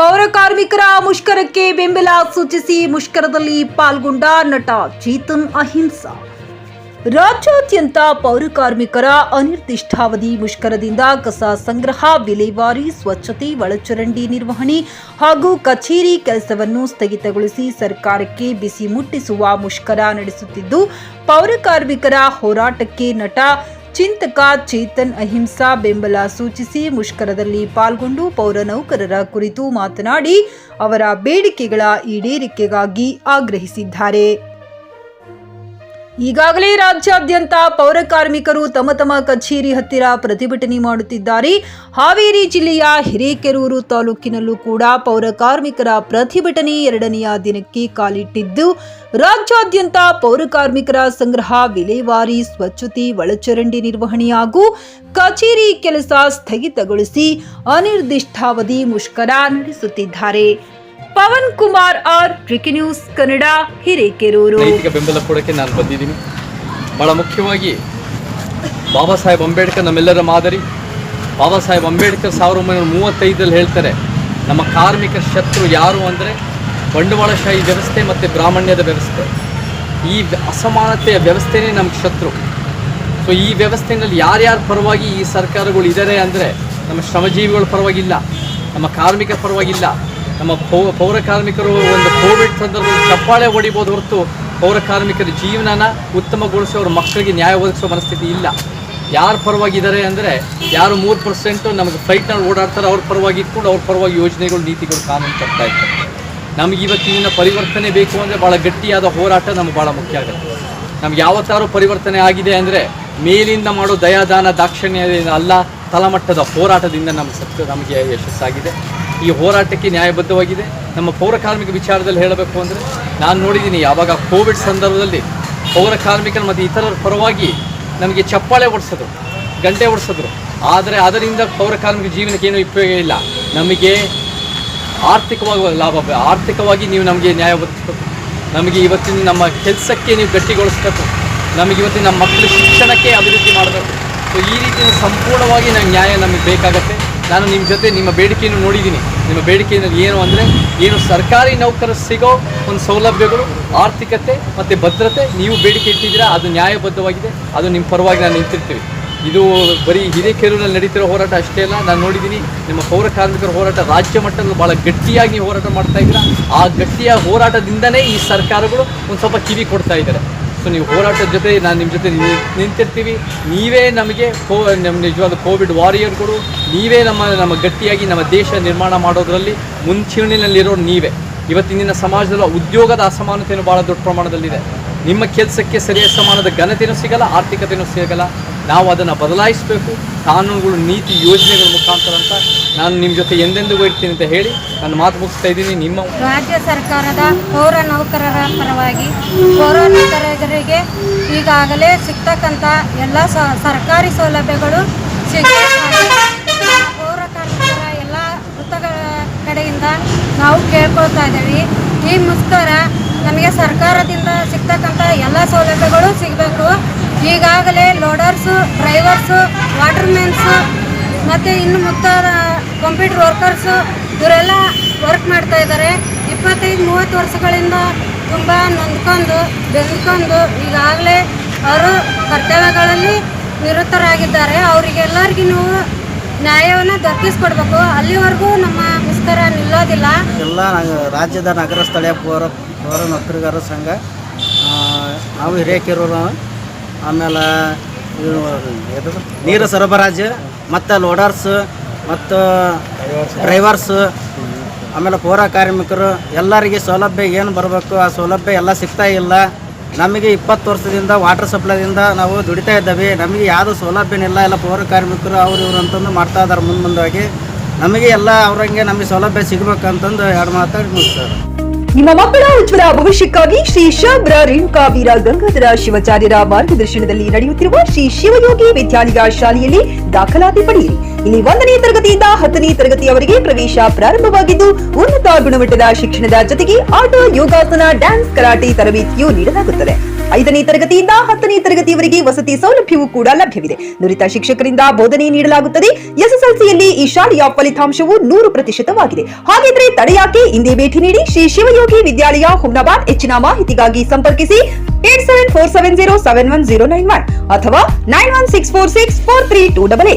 ಪೌರ ಕಾರ್ಮಿಕರ ಮುಷ್ಕರಕ್ಕೆ ಬೆಂಬಲ ಸೂಚಿಸಿ ಮುಷ್ಕರದಲ್ಲಿ ಪಾಲ್ಗೊಂಡ ನಟ ಚೇತನ್ ಅಹಿಂಸಾ. ರಾಜ್ಯಾದ್ಯಂತ ಪೌರ ಕಾರ್ಮಿಕರ ಅನಿರ್ದಿಷ್ಟಾವಧಿ ಮುಷ್ಕರದಿಂದ ಕಸ ಸಂಗ್ರಹ, ವಿಲೇವಾರಿ, ಸ್ವಚ್ಛತೆ, ಒಳಚರಂಡಿ ನಿರ್ವಹಣೆ ಹಾಗೂ ಕಚೇರಿ ಕೆಲಸವನ್ನು ಸ್ಥಗಿತಗೊಳಿಸಿ ಸರ್ಕಾರಕ್ಕೆ ಬಿಸಿ ಮುಟ್ಟಿಸುವ ಮುಷ್ಕರ ನಡೆಸುತ್ತಿದ್ದು, ಪೌರ ಕಾರ್ಮಿಕರ ಹೋರಾಟಕ್ಕೆ ನಟ ಚಿಂತಕ ಚೇತನ್ ಅಹಿಂಸಾ ಬೆಂಬಲ ಸೂಚಿಸಿ ಮುಷ್ಕರದಲ್ಲಿ ಪಾಲ್ಗೊಂಡು ಪೌರ ನೌಕರರ ಕುರಿತು ಮಾತನಾಡಿ ಅವರ ಬೇಡಿಕೆಗಳ ಈಡೇರಿಕೆಗಾಗಿ ಆಗ್ರಹಿಸಿದ್ದಾರೆ. ಈಗಾಗಲೇ ರಾಜ್ಯಾದ್ಯಂತ ಪೌರ ಕಾರ್ಮಿಕರು ತಮ್ಮ ತಮ್ಮ ಕಚೇರಿ ಹತ್ತಿರ ಪ್ರತಿಭಟನೆ ಮಾಡುತ್ತಿದ್ದಾರೆ. ಹಾವೇರಿ ಜಿಲ್ಲೆಯ ಹಿರೇಕೆರೂರು ತಾಲೂಕಿನಲ್ಲೂ ಕೂಡ ಪೌರ ಕಾರ್ಮಿಕರ ಪ್ರತಿಭಟನೆ 2ನೆಯ ದಿನಕ್ಕೆ ಕಾಲಿಟ್ಟಿದ್ದು, ರಾಜ್ಯಾದ್ಯಂತ ಪೌರ ಕಾರ್ಮಿಕರ ಸಂಗ್ರಹ, ವಿಲೇವಾರಿ, ಸ್ವಚ್ಛತೆ, ಒಳಚರಂಡಿ ನಿರ್ವಹಣೆ ಹಾಗೂ ಕಚೇರಿ ಕೆಲಸ ಸ್ಥಗಿತಗೊಳಿಸಿ ಅನಿರ್ದಿಷ್ಟಾವಧಿ ಮುಷ್ಕರ ನಡೆಸುತ್ತಿದ್ದಾರೆ. Pavan Kumar R, tricky news Kannada, Hirekerur. ನೈತಿಕ ಬೆಂಬಲ ಕೊಡಕ್ಕೆ ನಾನು ಬಂದಿದ್ದೀನಿ. ಬಹಳ ಮುಖ್ಯವಾಗಿ ಬಾಬಾ ಸಾಹೇಬ್ ಅಂಬೇಡ್ಕರ್ ನಮ್ಮೆಲ್ಲರ ಮಾದರಿ. ಬಾಬಾ ಸಾಹೇಬ್ ಅಂಬೇಡ್ಕರ್ 1935 ಹೇಳ್ತಾರೆ, ನಮ್ಮ ಕಾರ್ಮಿಕರ ಶತ್ರು ಯಾರು ಅಂದರೆ ಬಂಡವಾಳಶಾಹಿ ವ್ಯವಸ್ಥೆ ಮತ್ತು ಬ್ರಾಹ್ಮಣ್ಯದ ವ್ಯವಸ್ಥೆ. ಈ ಅಸಮಾನತೆಯ ವ್ಯವಸ್ಥೆನೇ ನಮ್ಗೆ ಶತ್ರು. ಸೊ ಈ ವ್ಯವಸ್ಥೆಯಲ್ಲಿ ಯಾರ್ಯಾರ ಪರವಾಗಿ ಈ ಸರ್ಕಾರಗಳು ಇದ್ದಾರೆ ಅಂದರೆ ನಮ್ಮ ಶ್ರಮಜೀವಿಗಳ ಪರವಾಗಿಲ್ಲ, ನಮ್ಮ ಕಾರ್ಮಿಕರ ಪರವಾಗಿಲ್ಲ. ನಮ್ಮ ಪೌರ ಕಾರ್ಮಿಕರು ಒಂದು ಕೋವಿಡ್ ಸಂದರ್ಭದಲ್ಲಿ ಚಪ್ಪಾಳೆ ಹೊಡಿಬೋದು ಹೊರತು ಪೌರ ಕಾರ್ಮಿಕರ ಜೀವನನ ಉತ್ತಮಗೊಳಿಸಿ ಅವ್ರ ಮಕ್ಕಳಿಗೆ ನ್ಯಾಯ ಒದಗಿಸೋ ಮನಸ್ಥಿತಿ ಇಲ್ಲ. ಯಾರ ಪರವಾಗಿದ್ದಾರೆ ಅಂದರೆ ಯಾರು 3% ನಮಗೆ ಫ್ಲೈಟ್ನಲ್ಲಿ ಓಡಾಡ್ತಾರೆ ಅವ್ರ ಪರವಾಗಿ ಇಟ್ಕೊಂಡು ಅವ್ರ ಪರವಾಗಿ ಯೋಜನೆಗಳು, ನೀತಿಗಳು, ಕಾನೂನು ತರ್ತಾ ಇರ್ತಾರೆ. ನಮಗೆ ಇವತ್ತಿನ ಪರಿವರ್ತನೆ ಬೇಕು ಅಂದರೆ ಭಾಳ ಗಟ್ಟಿಯಾದ ಹೋರಾಟ ನಮ್ಗೆ ಭಾಳ ಮುಖ್ಯ ಆಗುತ್ತೆ. ನಮ್ಗೆ ಯಾವತ್ತಾರು ಪರಿವರ್ತನೆ ಆಗಿದೆ ಅಂದರೆ ಮೇಲಿಂದ ಮಾಡೋ ದಯಾದಾನ ದಾಕ್ಷಿಣ್ಯದಿಂದ ಅಲ್ಲ, ತಳಮಟ್ಟದ ಹೋರಾಟದಿಂದ ನಮಗೆ ಯಶಸ್ಸಾಗಿದೆ. ಈ ಹೋರಾಟಕ್ಕೆ ನ್ಯಾಯಬದ್ಧವಾಗಿದೆ. ನಮ್ಮ ಪೌರ ಕಾರ್ಮಿಕ ವಿಚಾರದಲ್ಲಿ ಹೇಳಬೇಕು ಅಂದರೆ ನಾನು ನೋಡಿದ್ದೀನಿ, ಯಾವಾಗ ಕೋವಿಡ್ ಸಂದರ್ಭದಲ್ಲಿ ಪೌರ ಕಾರ್ಮಿಕರು ಮತ್ತು ಇತರರ ಪರವಾಗಿ ನಮಗೆ ಚಪ್ಪಾಳೆ ಹೊಡಿಸಿದ್ರು, ಗಂಟೆ ಹೊಡಿಸಿದ್ರು. ಆದರೆ ಅದರಿಂದ ಪೌರ ಕಾರ್ಮಿಕ ಜೀವನಕ್ಕೆ ಏನೂ ಉಪಯೋಗ ಇಲ್ಲ. ನಮಗೆ ಆರ್ಥಿಕವಾಗಿ ಲಾಭ, ಆರ್ಥಿಕವಾಗಿ ನೀವು ನಮಗೆ ನ್ಯಾಯ ಒದಗಿಸ್ಬೇಕು. ನಮಗೆ ಇವತ್ತಿನ ನಮ್ಮ ಕೆಲಸಕ್ಕೆ ನೀವು ಗಟ್ಟಿಗೊಳಿಸ್ಬೇಕು. ನಮಗೆ ಇವತ್ತಿನ ನಮ್ಮ ಮಕ್ಕಳ ಶಿಕ್ಷಣಕ್ಕೆ ಅಭಿವೃದ್ಧಿ ಮಾಡಬೇಕು. ಸೊ ಈ ರೀತಿಯ ಸಂಪೂರ್ಣವಾಗಿ ನ್ಯಾಯ ನಮಗೆ ಬೇಕಾಗತ್ತೆ. ನಾನು ನಿಮ್ಮ ಜೊತೆ ನಿಮ್ಮ ಬೇಡಿಕೆಯನ್ನು ನೋಡಿದ್ದೀನಿ. ನಿಮ್ಮ ಬೇಡಿಕೆಯಲ್ಲಿ ಏನು ಅಂದರೆ ಏನು ಸರ್ಕಾರಿ ನೌಕರರು ಸಿಗೋ ಒಂದು ಸೌಲಭ್ಯಗಳು, ಆರ್ಥಿಕತೆ ಮತ್ತು ಭದ್ರತೆ ನೀವು ಬೇಡಿಕೆ ಇಟ್ಟಿದ್ದೀರಾ, ಅದು ನ್ಯಾಯಬದ್ಧವಾಗಿದೆ. ಅದು ನಿಮ್ಮ ಪರವಾಗಿ ನಾನು ನಿಂತಿರ್ತೀವಿ. ಇದು ಬರೀ ಹಿರೇಕೆರೂರಲ್ಲಿ ನಡೀತಿರೋ ಹೋರಾಟ ಅಷ್ಟೇ ಅಲ್ಲ, ನಾನು ನೋಡಿದ್ದೀನಿ ನಿಮ್ಮ ಪೌರ ಕಾರ್ಮಿಕರ ಹೋರಾಟ ರಾಜ್ಯ ಮಟ್ಟದಲ್ಲಿ ಭಾಳ ಗಟ್ಟಿಯಾಗಿ ನೀವು ಹೋರಾಟ ಮಾಡ್ತಾ ಇದ್ದೀರಾ. ಆ ಗಟ್ಟಿಯ ಹೋರಾಟದಿಂದನೇ ಈ ಸರ್ಕಾರಗಳು ಒಂದು ಸ್ವಲ್ಪ ಕಿವಿ ಕೊಡ್ತಾ ಇದ್ದಾರೆ. ಸೊ ನೀವು ಹೋರಾಟದ ಜೊತೆ ನಾನು ನಿಮ್ಮ ಜೊತೆ ನಿಂತಿರ್ತೀವಿ. ನೀವೇ ನಮಗೆ ನಮ್ಮ ನಿಜವಾದ ಕೋವಿಡ್ ವಾರಿಯರ್ಗಳು, ನೀವೇ ನಮ್ಮ ಗಟ್ಟಿಯಾಗಿ ನಮ್ಮ ದೇಶ ನಿರ್ಮಾಣ ಮಾಡೋದರಲ್ಲಿ ಮುಂಚೂಣಿನಲ್ಲಿರೋರು ನೀವೇ. ಇವತ್ತಿನ ಸಮಾಜದಲ್ಲಿ ಉದ್ಯೋಗದ ಅಸಮಾನತೆಯೂ ಭಾಳ ದೊಡ್ಡ ಪ್ರಮಾಣದಲ್ಲಿದೆ. ನಿಮ್ಮ ಕೆಲಸಕ್ಕೆ ಸರಿಯಾದ ಸಮಾನದ ಘನತೆಯೂ ಸಿಗಲ್ಲ, ಆರ್ಥಿಕತೆಯೂ ಸಿಗಲ್ಲ. ನಾವು ಅದನ್ನು ಬದಲಾಯಿಸಬೇಕು, ಕಾನೂನುಗಳು, ನೀತಿ, ಯೋಜನೆಗಳ ಮುಖಾಂತರ ಅಂತ ನಾನು ನಿಮ್ಮ ಜೊತೆ ಎಂದೆಂದಿಗೂ ಇರ್ತೀನಿ ಅಂತ ಹೇಳಿ ನಾನು ಮಾತು ಮುಗಿಸ್ತಾ ಇದ್ದೀನಿ. ನಿಮ್ಮ ರಾಜ್ಯ ಸರ್ಕಾರದ ಪೌರ ನೌಕರರ ಪರವಾಗಿ ಪೌರ ನೌಕರರಿಗೆ ಈಗಾಗಲೇ ಸಿಗ್ತಕ್ಕಂಥ ಎಲ್ಲ ಸರ್ಕಾರಿ ಸೌಲಭ್ಯಗಳು ಪೌರ ಕಾರ್ಮಿಕರ ಎಲ್ಲ ವೃತ್ತಗಳ ಕಡೆಯಿಂದ ನಾವು ಕೇಳ್ಕೊಳ್ತಾ ಇದ್ದೀವಿ. ಈ ಮುಷ್ಕರ ನಮಗೆ ಸರ್ಕಾರದಿಂದ ಸಿಗ್ತಕ್ಕಂಥ ಎಲ್ಲ ಸೌಲಭ್ಯಗಳು ಸಿಗಬೇಕು. ಈಗಾಗಲೇ ಲೋಡರ್ಸು, ಡ್ರೈವರ್ಸು, ವಾಟರ್ಮೆನ್ಸು ಮತ್ತು ಇನ್ನು ಮುಂತಾದ ಕಂಪ್ಯೂಟರ್ ವರ್ಕರ್ಸು ಇವರೆಲ್ಲ ವರ್ಕ್ ಮಾಡ್ತಾ ಇದ್ದಾರೆ. 25-30 ವರ್ಷಗಳಿಂದ ತುಂಬ ನೊಂದ್ಕೊಂಡು ಬೆಂದ್ಕೊಂಡು ಈಗಾಗಲೇ ಅವರು ಕರ್ತವ್ಯಗಳಲ್ಲಿ ನಿರತರಾಗಿದ್ದಾರೆ. ಅವರಿಗೆಲ್ಲರಿಗೂ ನೀವು ನ್ಯಾಯವನ್ನು ದೊರಕಿಸ್ಕೊಡ್ಬೇಕು. ಅಲ್ಲಿವರೆಗೂ ನಮ್ಮ ಮುಷ್ಕರ ನಿಲ್ಲೋದಿಲ್ಲ. ಎಲ್ಲ ರಾಜ್ಯದ ನಗರ ಸ್ಥಳೀಯ ಪೌರ ನೌಕರರ ಸಂಘ, ನಾವು ಹಿರೇಕೆರೂರು, ಆಮೇಲೆ ನೀರು ಸರಬರಾಜು ಮತ್ತು ಲೋಡರ್ಸ್ ಮತ್ತು ಡ್ರೈವರ್ಸ್, ಆಮೇಲೆ ಪೌರ ಕಾರ್ಮಿಕರು ಎಲ್ಲರಿಗೆ ಸೌಲಭ್ಯ ಏನು ಬರಬೇಕು ಆ ಸೌಲಭ್ಯ ಎಲ್ಲ ಸಿಗ್ತಾ ಇಲ್ಲ. ನಮಗೆ 20 ವರ್ಷದಿಂದ ವಾಟರ್ ಸಪ್ಲೈದಿಂದ ನಾವು ದುಡಿತಾ ಇದ್ದೇವೆ. ನಮಗೆ ಯಾವುದೂ ಸೌಲಭ್ಯನಿಲ್ಲ. ಎಲ್ಲ ಪೌರ ಕಾರ್ಮಿಕರು ಇವರು ಅಂತಂದು ಮಾಡ್ತಾ ಇದ್ದಾರೆ. ಮುಂದಾಗಿ ನಮಗೆ ಎಲ್ಲ ಅವ್ರಂಗೆ ನಮಗೆ ಸೌಲಭ್ಯ ಸಿಗಬೇಕಂತಂದು 2 ಮಾತಾಡಿ ಮುಗಿಸ್ತಾರೆ. ನಿಮ್ಮ ಮಕ್ಕಳ ಉಜ್ವಲ ಭವಿಷ್ಯಕ್ಕಾಗಿ ಶ್ರೀ ಶಾಬ್ರ ರೇಣುಕಾ ವೀರ ಗಂಗಾಧರ ಶಿವಾಚಾರ್ಯರ ಮಾರ್ಗದರ್ಶನದಲ್ಲಿ ನಡೆಯುತ್ತಿರುವ ಶ್ರೀ ಶಿವಯೋಗಿ ವಿದ್ಯಾಲಯ ಶಾಲೆಯಲ್ಲಿ ದಾಖಲಾತಿ ಪಡೆಯಿರಿ. ಇಲ್ಲಿ 1ನೇ ತರಗತಿಯಿಂದ 10ನೇ ತರಗತಿಯವರೆಗೆ ಪ್ರವೇಶ ಪ್ರಾರಂಭವಾಗಿದ್ದು, ಉನ್ನತ ಗುಣಮಟ್ಟದ ಶಿಕ್ಷಣದ ಜೊತೆಗೆ ಆಟ, ಯೋಗಾಸನ, ಡ್ಯಾನ್ಸ್, ಕರಾಟೆ ತರಬೇತಿಯೂ ನೀಡಲಾಗುತ್ತದೆ. 5ನೇ ತರಗತಿಯಿಂದ 10ನೇ ತರಗತಿಯವರೆಗೆ ವಸತಿ ಸೌಲಭ್ಯವೂ ಕೂಡ ಲಭ್ಯವಿದೆ. ನುರಿತ ಶಿಕ್ಷಕರಿಂದ ಬೋಧನೆ ನೀಡಲಾಗುತ್ತದೆ. ಎಸ್ಎಸ್ಎಲ್ಸಿಯಲ್ಲಿ ಈ ಶಾಲೆಯ ಫಲಿತಾಂಶವು 100%ವಾಗಿದೆ. ಹಾಗಿದ್ರೆ ತಡೆಯಾಕೆ ಇಂದೇ ಭೇಟಿ ನೀಡಿ ಶ್ರೀ ಶಿವಯೋಗಿ ವಿದ್ಯಾಲಯ ಹುಮ್ನಾಬಾದ್. ಹೆಚ್ಚಿನ ಮಾಹಿತಿಗಾಗಿ ಸಂಪರ್ಕಿಸಿ 8747071091 ಅಥವಾ 9164643288.